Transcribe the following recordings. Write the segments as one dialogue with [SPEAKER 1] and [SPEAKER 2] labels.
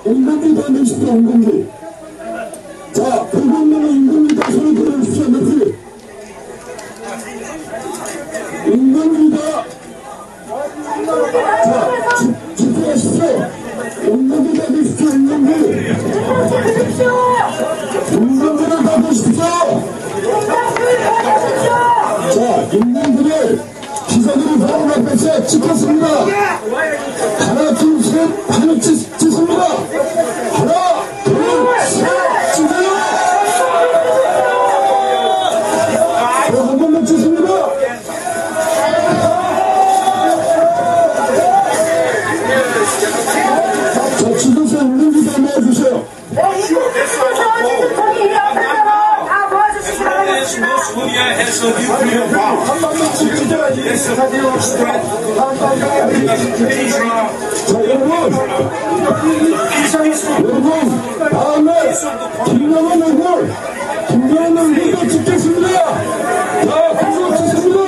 [SPEAKER 1] 인건비 더 내십시오, 인건비. 자, 불공명의 인건비 더 소리 들어주십시오, 며칠. 인건비가, 자, 집중하십시오. 인건비 더 내십시오, 인건비. 인건비를 더 내십시오. 자, 인건비를 기사들이 바로 앞에서 찍혔습니다. 하나, 둘, 셋, 하나 찍습니다. 하나, 둘, 셋, 찍어요. 한 번만 찍습니다. 자, 찍으세요. 인건비 더 내주세요. 자, 여러분, 다음에 김영환 얼굴도 찍겠습니다. 자, 그거 찍습니다.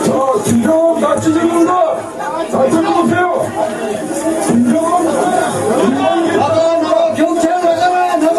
[SPEAKER 1] 자, 김정은 다 찢어진다. 다 찢어보세요. 김정은, 나가, 경찰 나가라, 나가.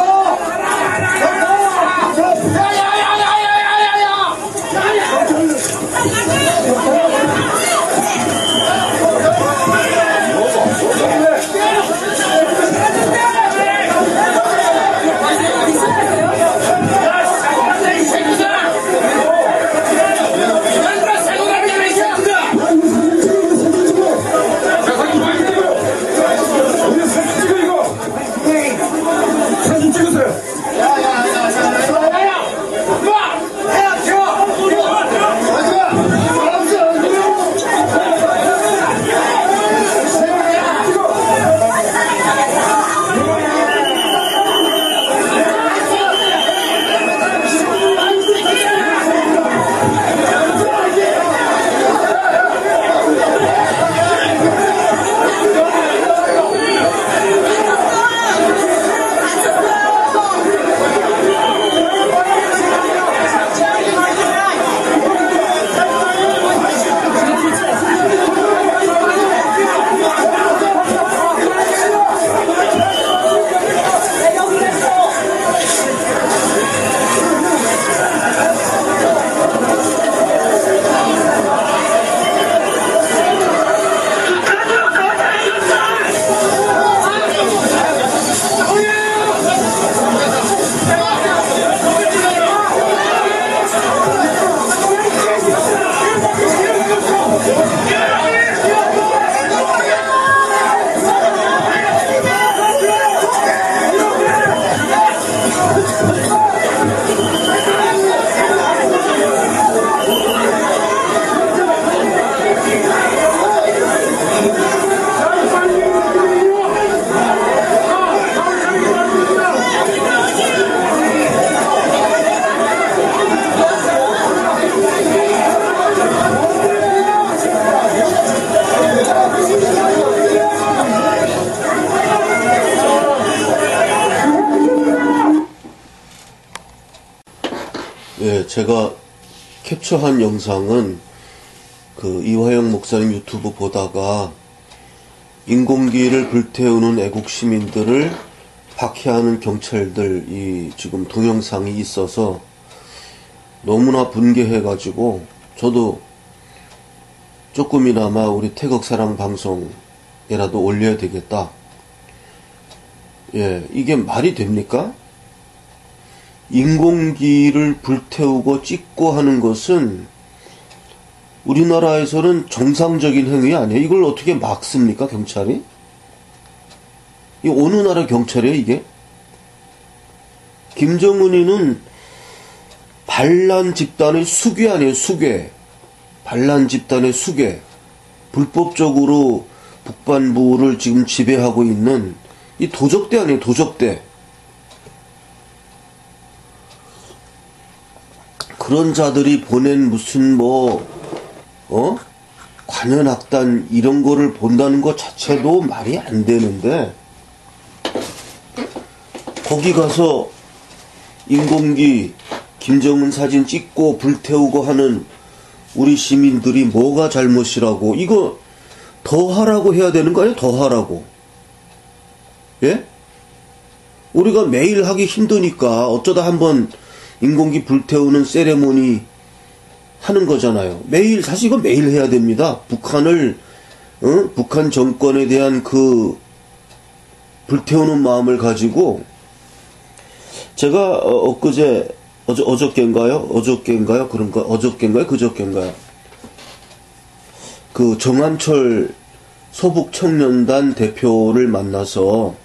[SPEAKER 2] 예, 제가 캡처한 영상은 그 이화영 목사님 유튜브 보다가 인공기를 불태우는 애국 시민들을 박해하는 경찰들이 지금 동영상이 있어서 너무나 분개해가지고 저도 조금이나마 우리 태극사랑 방송에라도 올려야 되겠다. 예, 이게 말이 됩니까? 인공기를 불태우고 찍고 하는 것은 우리나라에서는 정상적인 행위 아니에요? 이걸 어떻게 막습니까, 경찰이? 이 어느 나라 경찰이에요, 이게? 김정은이는 반란 집단의 수괴 아니에요, 수괴. 반란 집단의 수괴. 불법적으로 북반부를 지금 지배하고 있는 이 도적대 아니에요, 도적대. 그런 자들이 보낸 무슨 관현악단 이런 거를 본다는 것 자체도 말이 안 되는데, 거기 가서 인공기 김정은 사진 찍고 불태우고 하는 우리 시민들이 뭐가 잘못이라고, 이거 더 하라고 해야 되는 거 아니에요? 더 하라고. 예? 우리가 매일 하기 힘드니까 어쩌다 한번 인공기 불태우는 세레모니 하는 거잖아요. 매일, 사실 이거 매일 해야 됩니다. 북한 정권에 대한 그 불태우는 마음을 가지고, 제가 어저께인가요? 그저께인가요? 그 정한철 서북청년단 대표를 만나서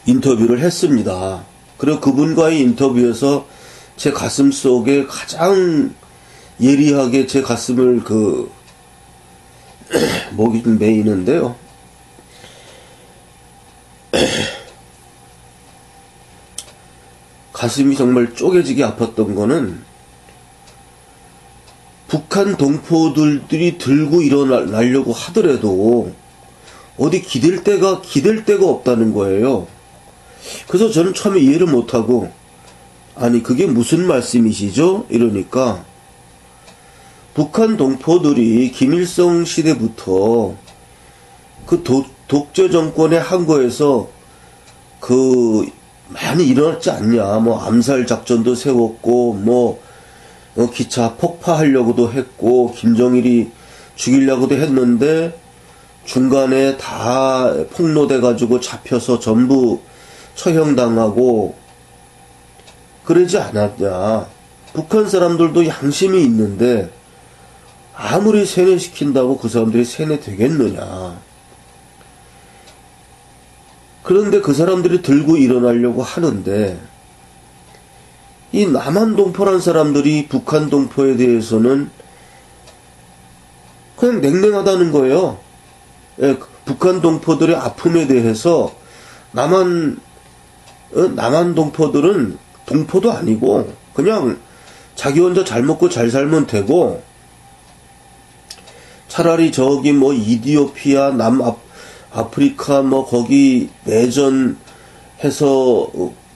[SPEAKER 2] 인터뷰를 했습니다. 그리고 그분과의 인터뷰에서 제 가슴 속에 가장 예리하게 제 가슴을 목이 좀 메이는데요. 가슴이 정말 쪼개지게 아팠던 거는, 북한 동포들이 들고 일어나려고 하더라도 어디 기댈 데가 없다는 거예요. 그래서 저는 처음에 이해를 못하고, 아니 그게 무슨 말씀이시죠? 이러니까, 북한 동포들이 김일성 시대부터 그 독재 정권의 항거에서 많이 일어났지 않냐. 암살 작전도 세웠고, 기차 폭파하려고도 했고, 김정일이 죽이려고도 했는데, 중간에 다 폭로돼가지고 잡혀서 전부 처형당하고, 그러지 않았냐. 북한 사람들도 양심이 있는데, 아무리 세뇌시킨다고 그 사람들이 세뇌되겠느냐. 그런데 그 사람들이 들고 일어나려고 하는데, 이 남한 동포란 사람들이 북한 동포에 대해서는 그냥 냉랭하다는 거예요. 예, 북한 동포들의 아픔에 대해서 남한 동포들은 동포도 아니고 그냥 자기 혼자 잘 먹고 잘 살면 되고, 차라리 저기 이디오피아, 남아프리카 거기 내전해서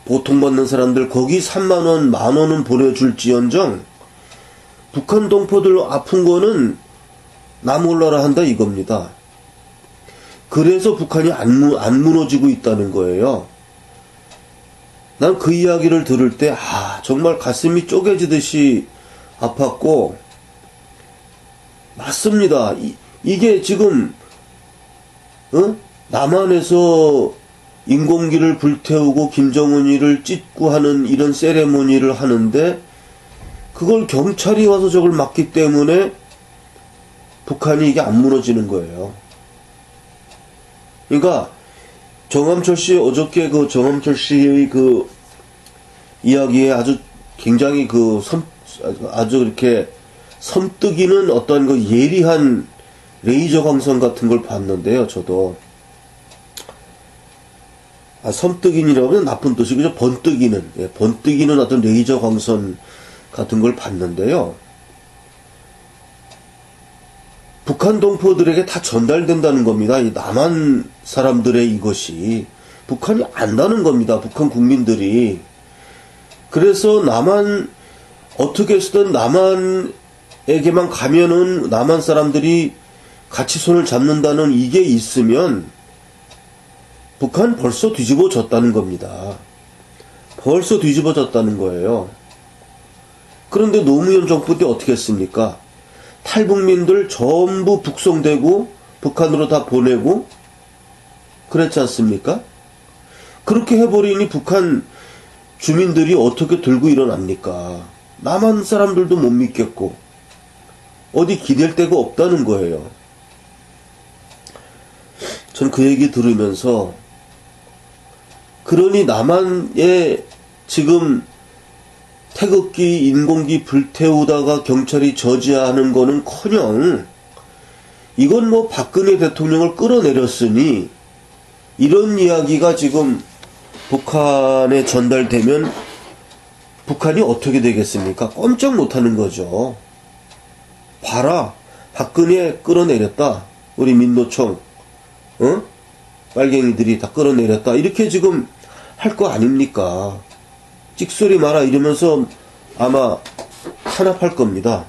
[SPEAKER 2] 보통받는 사람들 거기 3만원, 만원은 보내줄지언정 북한 동포들 아픈 거는 나 몰라라 한다 이겁니다. 그래서 북한이 안 무너지고 있다는 거예요. 난 그 이야기를 들을 때 정말 가슴이 쪼개지듯이 아팠고, 맞습니다. 이게 지금 남한에서 인공기를 불태우고 김정은이를 찢고 하는 이런 세레모니를 하는데, 그걸 경찰이 와서 저걸 막기 때문에 북한이 이게 안 무너지는 거예요. 그러니까 정함철 씨, 어저께 정함철 씨의 이야기에 아주 굉장히 아주 이렇게 섬뜩이는 어떤 예리한 레이저 광선 같은 걸 봤는데요, 저도. 섬뜩이라고 하면 나쁜 뜻이죠. 번뜩이는 어떤 레이저 광선 같은 걸 봤는데요. 북한 동포들에게 다 전달된다는 겁니다. 이 남한 사람들의 이것이. 북한이 안다는 겁니다. 북한 국민들이. 그래서 어떻게 해서든 남한에게만 가면은 남한 사람들이 같이 손을 잡는다는 이게 있으면 북한 벌써 뒤집어졌다는 겁니다. 벌써 뒤집어졌다는 거예요. 그런데 노무현 정부 때 어떻게 했습니까? 탈북민들 전부 북송되고 북한으로 다 보내고 그랬지 않습니까? 그렇게 해버리니 북한 주민들이 어떻게 들고 일어납니까? 남한 사람들도 못 믿겠고 어디 기댈 데가 없다는 거예요. 전 그 얘기 들으면서, 그러니 남한에 지금 태극기, 인공기 불태우다가 경찰이 저지하는 거는커녕 이건 박근혜 대통령을 끌어내렸으니 이런 이야기가 지금 북한에 전달되면 북한이 어떻게 되겠습니까? 꼼짝 못하는 거죠. 봐라, 박근혜 끌어내렸다. 우리 민노총, 빨갱이들이 다 끌어내렸다. 이렇게 지금 할 거 아닙니까? 찍소리 마라 이러면서 아마 탄압할 겁니다.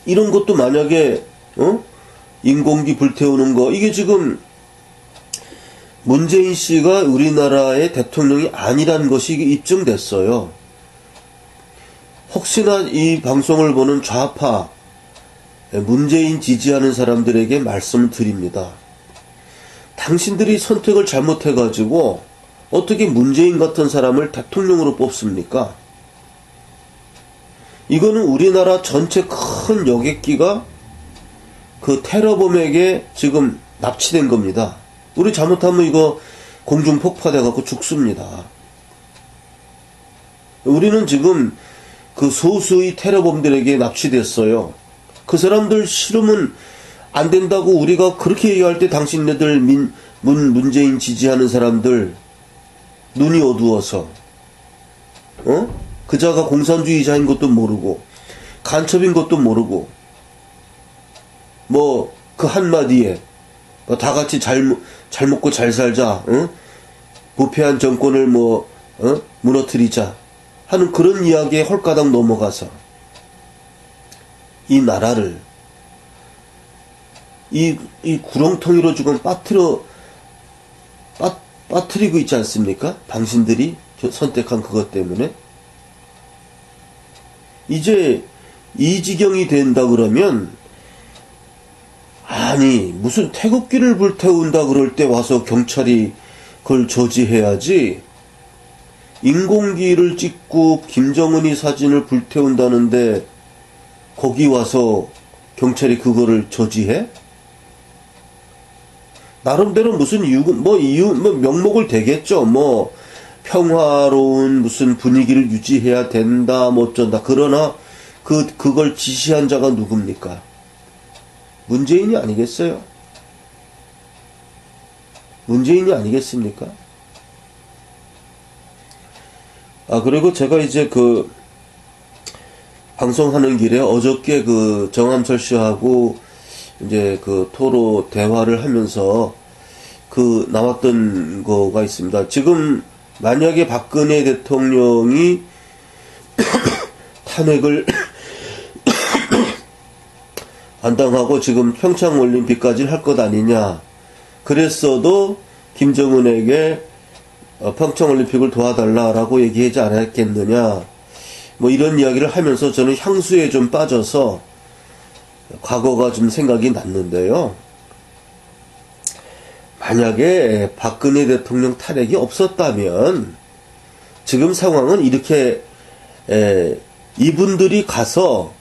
[SPEAKER 2] 이런 것도 만약에 인공기 불태우는 거, 이게 지금 문재인 씨가 우리나라의 대통령이 아니란 것이 입증됐어요. 혹시나 이 방송을 보는 좌파, 문재인 지지하는 사람들에게 말씀을 드립니다. 당신들이 선택을 잘못해가지고 어떻게 문재인 같은 사람을 대통령으로 뽑습니까? 이거는 우리나라 전체 큰 여객기가 그 테러범에게 지금 납치된 겁니다. 우리 잘못하면 이거 공중 폭파돼갖고 죽습니다. 우리는 지금 그 소수의 테러범들에게 납치됐어요. 그 사람들 싫으면 안 된다고 우리가 그렇게 얘기할 때 당신네들 문재인 지지하는 사람들 눈이 어두워서 그자가 공산주의자인 것도 모르고 간첩인 것도 모르고 뭐 그 한마디에 다 같이 잘 먹고 잘 살자, 부패한 정권을 무너뜨리자 하는 그런 이야기에 홀가닥 넘어가서 이 나라를 이 구렁텅이로 지금 빠뜨리고 있지 않습니까? 당신들이 선택한 그것 때문에. 이제 이 지경이 된다 그러면, 아니 무슨 태극기를 불태운다 그럴 때 와서 경찰이 그걸 저지해야지, 인공기를 찍고 김정은이 사진을 불태운다는데 거기 와서 경찰이 그거를 저지해? 나름대로 무슨 이유 명목을 대겠죠. 평화로운 무슨 분위기를 유지해야 된다, 어쩐다. 그러나 그걸 지시한 자가 누굽니까? 문재인이 아니겠어요? 문재인이 아니겠습니까? 그리고 제가 이제 방송하는 길에 어저께 정암철 씨하고 이제 토로 대화를 하면서 나왔던 거가 있습니다. 지금 만약에 박근혜 대통령이 탄핵을 안 당하고 지금 평창올림픽까지 할 것 아니냐. 그랬어도 김정은에게 평창올림픽을 도와달라라고 얘기하지 않았겠느냐. 이런 이야기를 하면서 저는 향수에 좀 빠져서 과거가 좀 생각이 났는데요. 만약에 박근혜 대통령 탄핵이 없었다면 지금 상황은 이렇게 이분들이 가서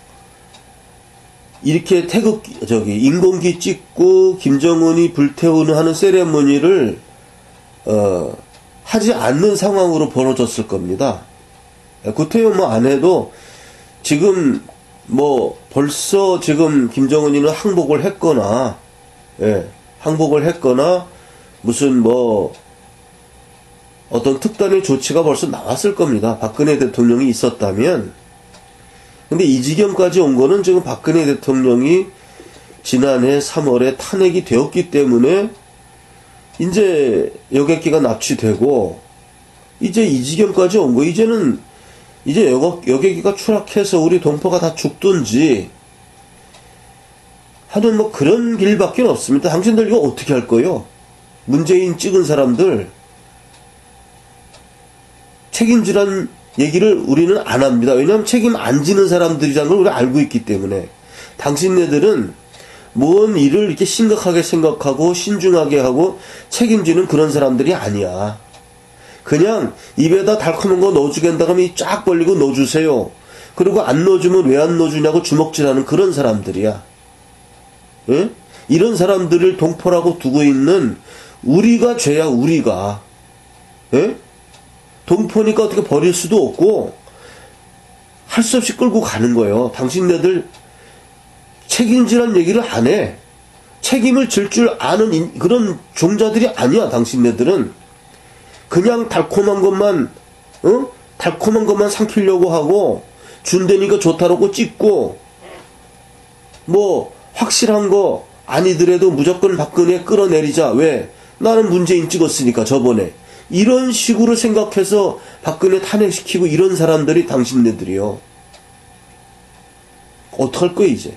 [SPEAKER 2] 이렇게 인공기 찍고 김정은이 불태우는 하는 세레머니를 하지 않는 상황으로 벌어졌을 겁니다. 구태여 안 해도 지금 벌써 지금 김정은이는 항복을 했거나, 무슨 어떤 특단의 조치가 벌써 나왔을 겁니다. 박근혜 대통령이 있었다면. 근데 이 지경까지 온 거는 지금 박근혜 대통령이 지난해 3월에 탄핵이 되었기 때문에 이제 여객기가 납치되고 이제 이 지경까지 온 거. 이제는 이제 여객기가 추락해서 우리 동포가 다 죽든지 하는 그런 길밖에 없습니다. 당신들 이거 어떻게 할 거예요? 문재인 찍은 사람들 책임지란 얘기를 우리는 안 합니다. 왜냐하면 책임 안 지는 사람들이라는 걸 우리가 알고 있기 때문에. 당신네들은 뭔 일을 이렇게 심각하게 생각하고 신중하게 하고 책임지는 그런 사람들이 아니야. 그냥 입에다 달콤한 거 넣어주겠다 하면 쫙 벌리고 넣어주세요. 그리고 안 넣어주면 왜 안 넣어주냐고 주먹질하는 그런 사람들이야. 예? 이런 사람들을 동포라고 두고 있는 우리가 죄야. 우리가. 예? 동포니까 어떻게 버릴 수도 없고 할 수 없이 끌고 가는 거예요. 당신네들 책임지란 얘기를 안 해. 책임을 질 줄 아는 그런 종자들이 아니야. 당신네들은. 그냥 달콤한 것만, 달콤한 것만 삼키려고 하고, 준대니까 좋다라고 찍고, 뭐, 확실한 거 아니더라도 무조건 박근혜 끌어내리자. 왜? 나는 문재인 찍었으니까, 저번에. 이런 식으로 생각해서 박근혜 탄핵시키고 이런 사람들이 당신네들이요. 어떡할 거야, 이제.